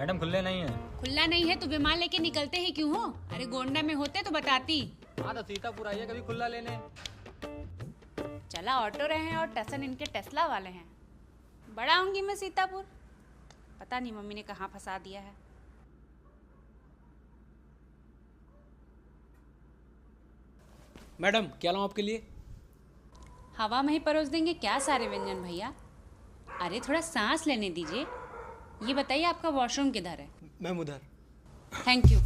Madam खुले नहीं है। खुला नहीं है तो विमान लेके निकलते ही क्यों हो? अरे गोंडा में होते तो बताती। हाँ तो सीतापुर आइए कभी खुला लेने। चला ऑटो रहे हैं और टसन इनके टेस्ला वाले हैं। बड़ा आऊंगी मैं सीतापुर, पता नहीं मम्मी ने कहाँ फंसा दिया है। मैडम क्या लाऊं आपके लिए? हवा में ही परोस देंगे क्या सारे व्यंजन भैया? अरे थोड़ा सांस लेने दीजिए। ये बताइए आपका वॉशरूम किधर है? मैम उधर। Thank you.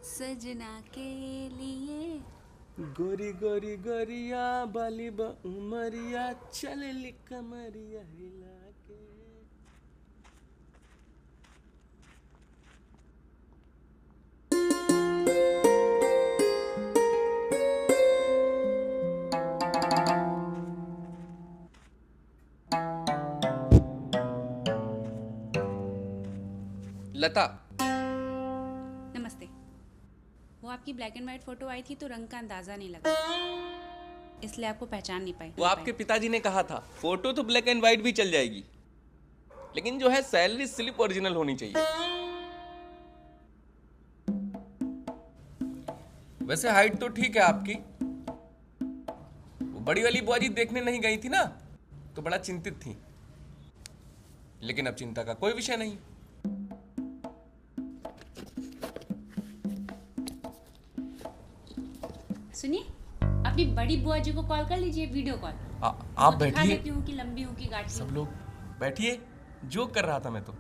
सजना के लिए गोरी गोरी गोरिया बाली उमरिया चल कमरिया हिला के। लता, नमस्ते। वो आपकी ब्लैक एंड व्हाइट फोटो आई थी तो रंग का अंदाजा नहीं लगा, इसलिए आपको पहचान नहीं पाई। वो आपके पिताजी ने कहा था फोटो तो ब्लैक एंड व्हाइट भी चल जाएगी, लेकिन जो है सैलरी स्लिप ओरिजिनल होनी चाहिए। वैसे हाइट तो ठीक है आपकी। वो बड़ी वाली बुआ जी देखने नहीं गई थी ना तो बड़ा चिंतित थी, लेकिन अब चिंता का कोई विषय नहीं। सुनिए, अपनी बड़ी बुआ जी को कॉल कर लीजिए, वीडियो कॉल। आप बैठिए। देती हूँ कि लंबी हूँ कि गाठी। सब लोग बैठिए, जो कर रहा था मैं तो।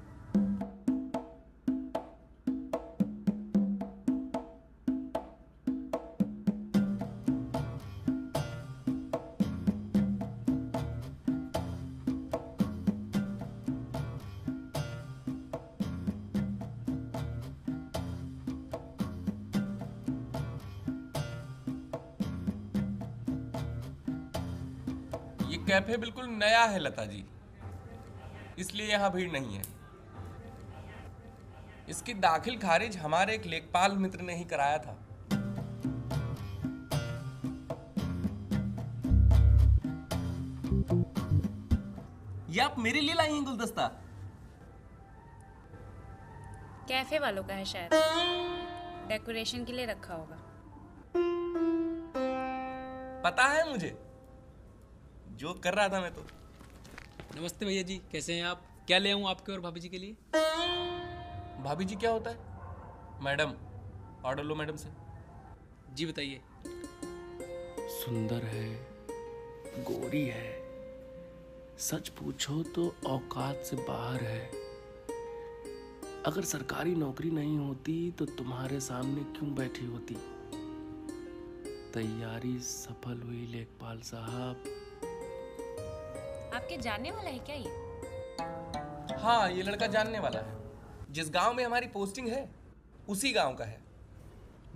ये कैफे बिल्कुल नया है लता जी, इसलिए यहां भीड़ नहीं है। इसकी दाखिल खारिज हमारे एक लेखपाल मित्र ने ही कराया था। ये आप मेरे लिए लाई हैं गुलदस्ता? कैफे वालों का है शायद, डेकोरेशन के लिए रखा होगा। पता है मुझे, जो कर रहा था मैं तो। नमस्ते भैया जी, कैसे हैं आप? क्या ले आऊं आपके और भाभी जी के लिए? भाभी जी क्या होता है? मैडम, ऑर्डर लो मैडम से। जी बताइए। सुंदर है, गोरी है, सच पूछो तो औकात से बाहर है। अगर सरकारी नौकरी नहीं होती तो तुम्हारे सामने क्यों बैठी होती? तैयारी सफल हुई लेखपाल साहब। आपके जानने वाला है क्या ये? हाँ, ये लड़का जानने वाला है। जिस गांव में हमारी पोस्टिंग है उसी गांव का है।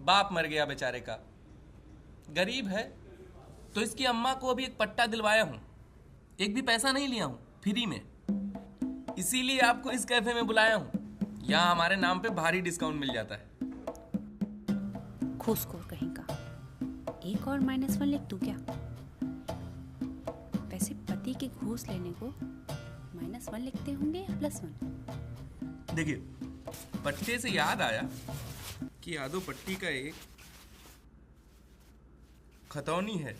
बाप मर गया बेचारे का, गरीब है, तो इसकी अम्मा को अभी एक पट्टा दिलवाया हूं। एक भी पैसा नहीं लिया हूं, फ्री में। इसीलिए आपको इस कैफे में बुलाया हूं। यहाँ हमारे नाम पे भारी डिस्काउंट मिल जाता है। घूसखोर कहीं का। एक और -1 लिख दूं क्या? वैसे पति के घूस लेने को -1 लिखते होंगे या +1? देखिए, पट्टे से याद आया कि यादव पट्टी का एक खतौनी है,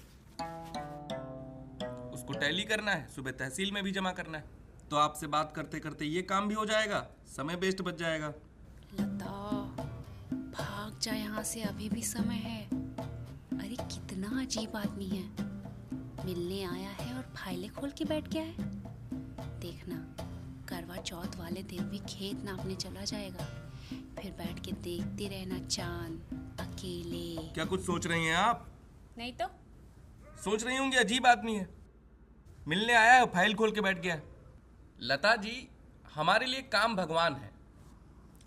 उसको टैली करना है, सुबह तहसील में भी जमा करना है। तो आपसे बात करते करते ये काम भी हो जाएगा, समय वेस्ट बच जाएगा। लता, भाग जा यहाँ से, अभी भी समय है। अरे कितना अजीब आदमी है, मिलने आया है और फाइलें खोल के बैठ गया है। देखना, करवा चौथ वाले दिन भी खेत नापने चला जाएगा, फिर बैठ के देखते रहना चांद अकेले। क्या कुछ सोच रही हैं आप? नहीं तो सोच रही होंगी अजीब आदमी है, मिलने आया है फाइल खोल के बैठ गया है। लता जी, हमारे लिए काम भगवान है।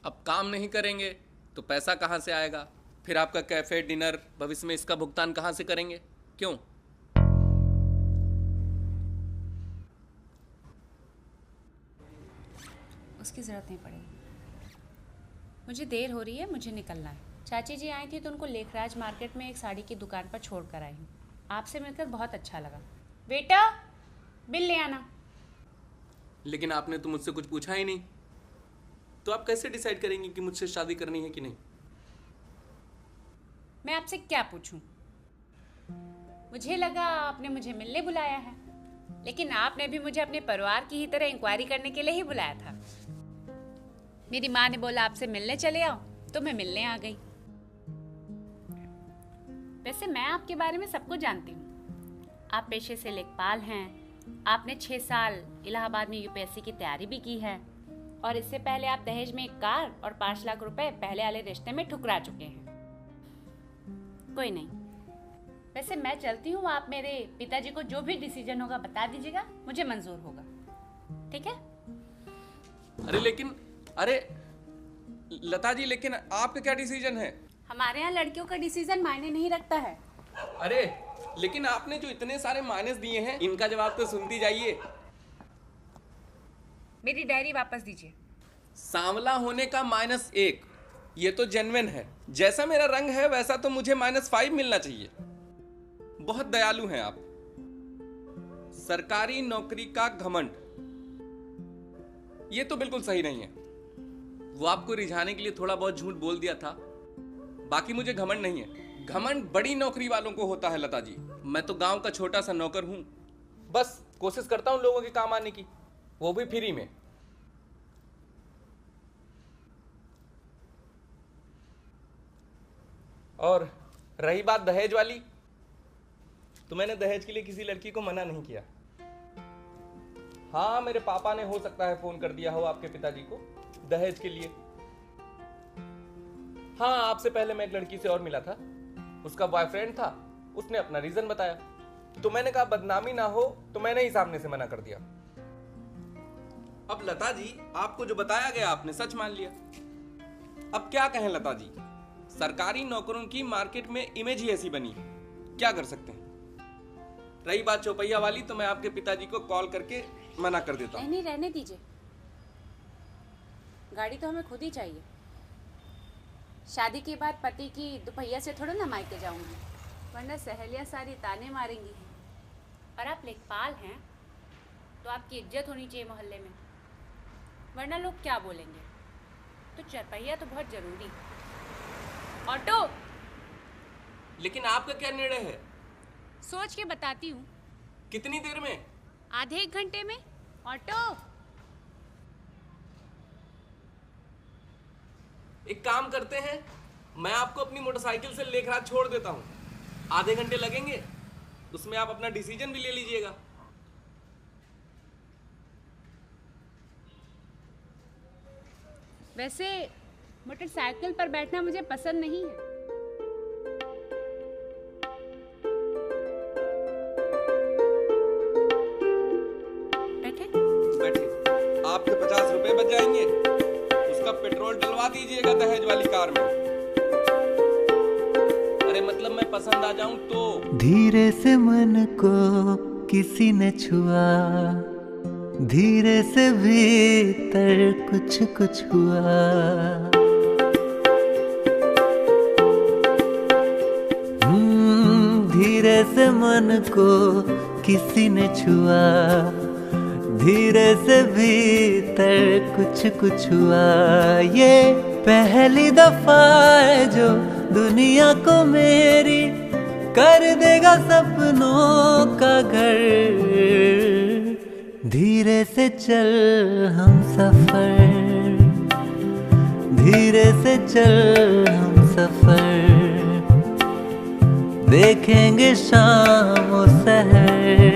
अब काम नहीं करेंगे तो पैसा कहाँ से आएगा? फिर आपका कैफे डिनर भविष्य में इसका भुगतान कहाँ से करेंगे? क्यों? उसकी ज़रूरत नहीं पड़ेगी। मुझे देर हो रही है, मुझे निकलना है। चाची जी आई थी तो उनको लेखराज मार्केट में एक साड़ी की दुकान पर छोड़ कर आई हूँ। आपसे मिलकर बहुत अच्छा लगा। बेटा बिल ले आना। लेकिन आपने तो मुझसे कुछ पूछा ही नहीं, तो आप कैसे डिसाइड करेंगी कि मुझसे शादी करनी है कि नहीं? मैं आपसे क्या पूछूं? मुझे लगा आपने मुझे मिलने बुलाया है, लेकिन आपने भी मुझे अपने परिवार की ही तरह इंक्वायरी करने के लिए ही बुलाया था। मेरी माँ ने बोला आपसे मिलने चले आओ, तो मैं मिलने आ गई। वैसे मैं आपके बारे में सब कुछ जानती हूँ। आप पेशे से लेखपाल हैं। आपने 6 साल इलाहाबाद में यूपीएससी की तैयारी भी की है, और इससे पहले आप दहेज में एक कार और 5 लाख रुपए पहले वाले रिश्ते में ठुकरा चुके हैं। कोई नहीं, वैसे मैं चलती हूँ। आप मेरे पिताजी को जो भी डिसीजन होगा बता दीजिएगा, मुझे मंजूर होगा। ठीक है? अरे लता जी, लेकिन आपका क्या डिसीजन है? हमारे यहाँ लड़कियों का डिसीजन मायने नहीं रखता है। अरे लेकिन आपने जो इतने सारे माइनस दिए हैं, इनका जवाब तो सुनती जाइए। मेरी डायरी वापस दीजिए। सांवला होने का -1, ये तो जेन्युइन है। जैसा मेरा रंग है वैसा तो मुझे -5 मिलना चाहिए। बहुत दयालु हैं आप। सरकारी नौकरी का घमंड, ये तो बिल्कुल सही नहीं है। वो आपको रिझाने के लिए थोड़ा बहुत झूठ बोल दिया था, बाकी मुझे घमंड नहीं है। घमंड बड़ी नौकरी वालों को होता है लता जी। मैं तो गांव का छोटा सा नौकर हूं, बस कोशिश करता हूं लोगों के काम आने की, वो भी फ्री में। और रही बात दहेज वाली, तो मैंने दहेज के लिए किसी लड़की को मना नहीं किया। हाँ, मेरे पापा ने हो सकता है फोन कर दिया हो आपके पिताजी को दहेज के लिए। हाँ, आपसे पहले मैं एक लड़की से और मिला था, उसका बॉयफ्रेंड था, उसने अपना रीजन बताया, तो मैंने कहा बदनामी ना हो, तो मैंने ही सामने से मना कर दिया। अब लता जी, आपको जो बताया गया आपने सच मान लिया। अब क्या कहें लता जी, सरकारी नौकरों की मार्केट में इमेज ही ऐसी बनी, क्या कर सकते हैं। रही बात चौपैया वाली, तो मैं आपके पिताजी को कॉल करके मना कर देता हूँ। नहीं, रहने दीजिए। गाड़ी तो हमें खुद ही चाहिए। शादी के बाद पति की दुपहिया से थोड़ा ना मायके जाऊंगी, वरना सहेलियां सारी ताने मारेंगी। और आप लेखपाल हैं तो आपकी इज्जत होनी चाहिए मोहल्ले में, वरना लोग क्या बोलेंगे। तो चरपहिया तो बहुत जरूरी। ऑटो। लेकिन आपका क्या निर्णय है? सोच के बताती हूँ। कितनी देर में? आधे 1 घंटे में। ऑटो। एक काम करते हैं, मैं आपको अपनी मोटरसाइकिल से लेखराज छोड़ देता हूँ। आधे घंटे लगेंगे, उसमें आप अपना डिसीजन भी ले लीजिएगा। वैसे मोटरसाइकिल पर बैठना मुझे पसंद नहीं है। बैठे? बैठे। आपके 50 रुपए बच जाएंगे, उसका पेट्रोल डलवा दीजिएगा दहेज वाली कार में। अरे मतलब मैं पसंद आ जाऊं तो। धीरे से मन को किसी ने छुआ, धीरे से भीतर कुछ कुछ हुआ। धीरे से मन को किसी ने छुआ, धीरे से भीतर कुछ कुछ हुआ। ये पहली दफा है जो दुनिया को मेरी कर देगा सपनों का घर। धीरे से चल हम सफर, धीरे से चल हम सफर, देखेंगे शाम और सहर।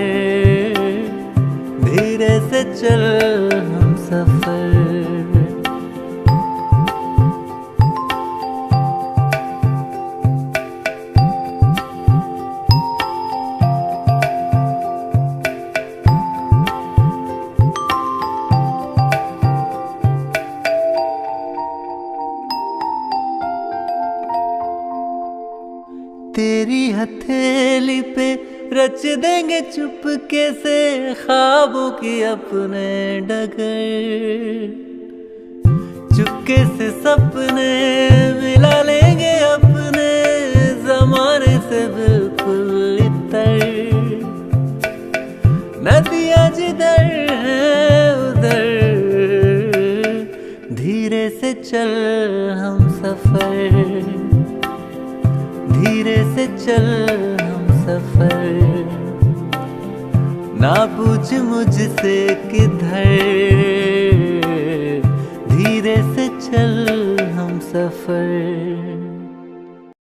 धीरे से चल हम सफर। तेरी हथेली पे रच देंगे चुपके से ख्वाबों की अपने डगर। चुपके से सपने मिला लेंगे अपने जमाने से बिल्कुल इतर। नदियाँ जिधर है उधर धीरे से चल हम सफर, धीरे से चल हम सफर। ना पूछ मुझसे किधर, धीरे से चल हम सफर।